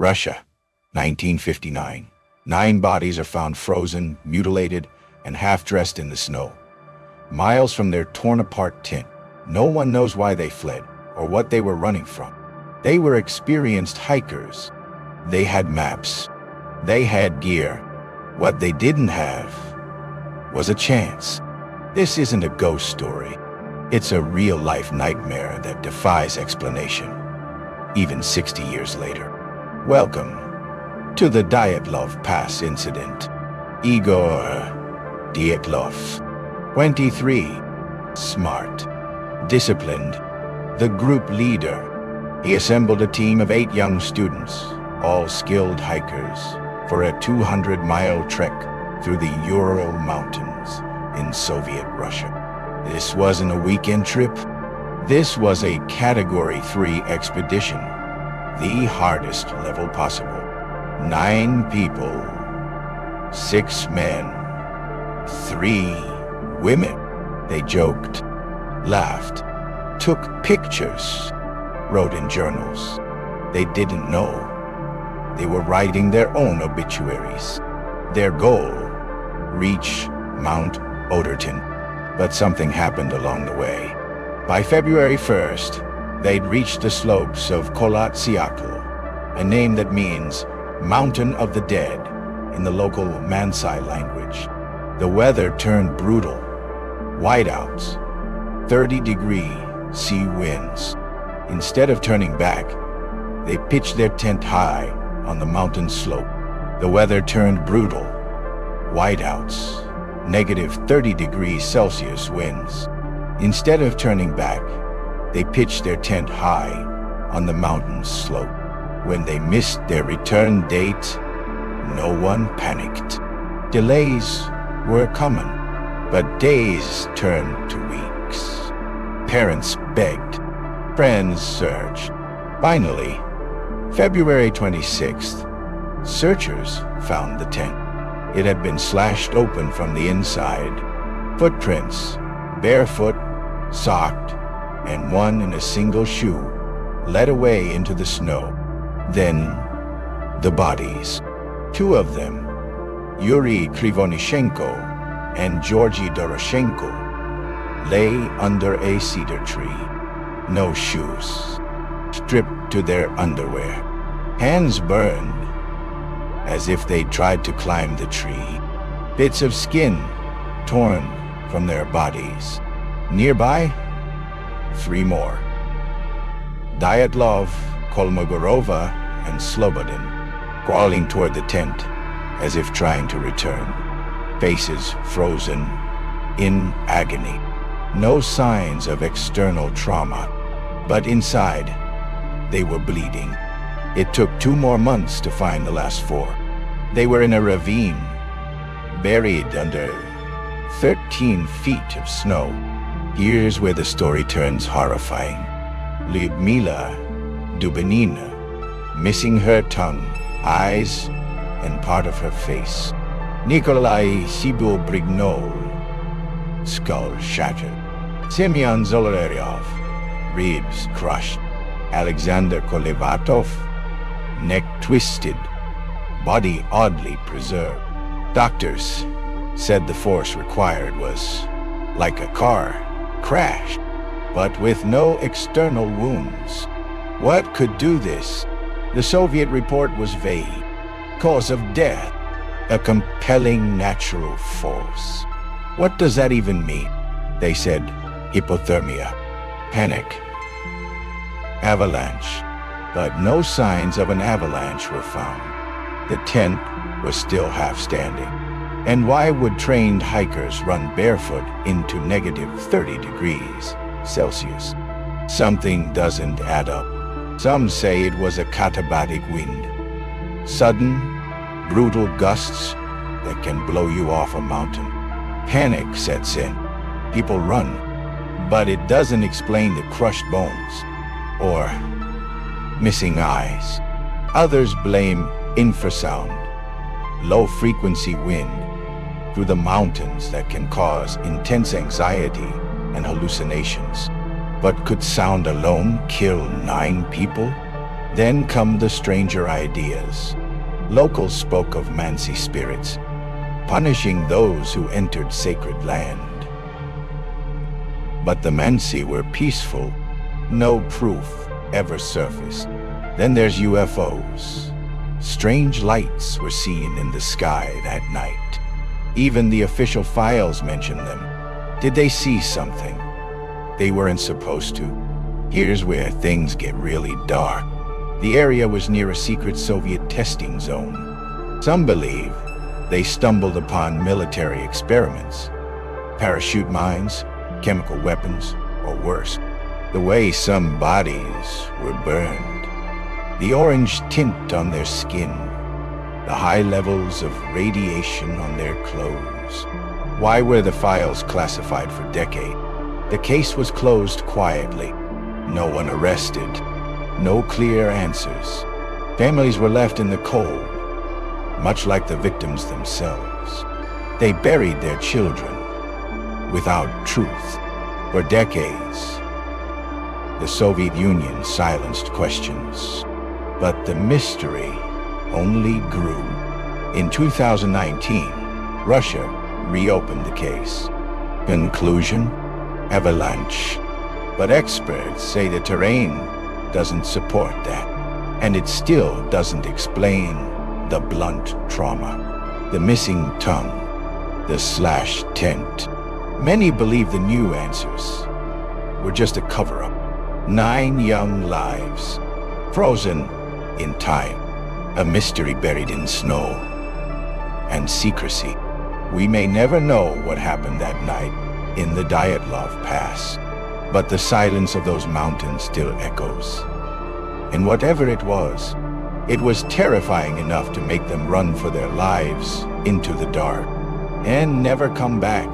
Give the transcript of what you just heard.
Russia, 1959. 9 bodies are found frozen, mutilated, and half-dressed in the snow. Miles from their torn-apart tent, no one knows why they fled or what they were running from. They were experienced hikers. They had maps. They had gear. What they didn't have was a chance. This isn't a ghost story. It's a real-life nightmare that defies explanation, even 60 years later. Welcome to the Dyatlov Pass Incident. Igor Dyatlov, 23, smart, disciplined, the group leader. He assembled a team of 8 young students, all skilled hikers, for a 200-mile trek through the Ural Mountains in Soviet Russia. This wasn't a weekend trip. This was a Category 3 expedition, the hardest level possible. 9 people, 6 men, 3 women. They joked, laughed, took pictures, wrote in journals. They didn't know. They were writing their own obituaries. Their goal, reach Mount Oderton. But something happened along the way. By February 1st, they'd reached the slopes of Kolatsiakl, a name that means Mountain of the Dead in the local Mansai language. The weather turned brutal. Whiteouts, 30-degree sea winds. Instead of turning back, they pitched their tent high on the mountain slope. The weather turned brutal. Whiteouts, negative 30 degrees Celsius winds. Instead of turning back, they pitched their tent high on the mountain slope. When they missed their return date, no one panicked. Delays were common, but days turned to weeks. Parents begged. Friends searched. Finally, February 26th, searchers found the tent. It had been slashed open from the inside. Footprints, barefoot, socked, and one in a single shoe, led away into the snow. Then, the bodies. 2 of them, Yuri Krivonishenko and Georgy Doroshenko, lay under a cedar tree. No shoes, stripped to their underwear. Hands burned, as if they tried to climb the tree. Bits of skin torn from their bodies. Nearby, 3 more. Dyatlov, Kolmogorova, and Slobodin, crawling toward the tent as if trying to return. Faces frozen, in agony. No signs of external trauma, but inside, they were bleeding. It took 2 more months to find the last 4. They were in a ravine, buried under 13 feet of snow. Here's where the story turns horrifying. Lyudmila Dubinina, missing her tongue, eyes, and part of her face. Nikolai Sibyl-Brignol, skull shattered. Semyon Zoloreryov, ribs crushed. Alexander Kolevatov, neck twisted, body oddly preserved. Doctors said the force required was like a car crash, but with no external wounds. What could do this? The Soviet report was vague. Cause of death, a compelling natural force. What does that even mean? They said hypothermia, panic, avalanche, but no signs of an avalanche were found. The tent was still half standing. And why would trained hikers run barefoot into negative 30 degrees Celsius? Something doesn't add up. Some say it was a katabatic wind. Sudden, brutal gusts that can blow you off a mountain. Panic sets in. People run. But it doesn't explain the crushed bones or missing eyes. Others blame infrasound, low-frequency wind through the mountains that can cause intense anxiety and hallucinations. But could sound alone kill 9 people? Then come the stranger ideas. Locals spoke of Mansi spirits, punishing those who entered sacred land. But the Mansi were peaceful. No proof ever surfaced. Then there's UFOs. Strange lights were seen in the sky that night. Even the official files mention them. Did they see something they weren't supposed to? Here's where things get really dark. The area was near a secret Soviet testing zone. Some believe they stumbled upon military experiments, parachute mines, chemical weapons, or worse, the way some bodies were burned. The orange tint on their skin, the high levels of radiation on their clothes. Why were the files classified for decades? The case was closed quietly. No one arrested. No clear answers. Families were left in the cold, much like the victims themselves. They buried their children without truth. For decades, the Soviet Union silenced questions, but the mystery only grew. In 2019, Russia reopened the case. Conclusion: Avalanche. But experts say the terrain doesn't support that, and it still doesn't explain the blunt trauma, the missing tongue, the slashed tent. Many believe the new answers were just a cover-up. 9 young lives, frozen in time, a mystery buried in snow and secrecy. We may never know what happened that night in the Dyatlov Pass, but the silence of those mountains still echoes. And whatever it was terrifying enough to make them run for their lives into the dark and never come back.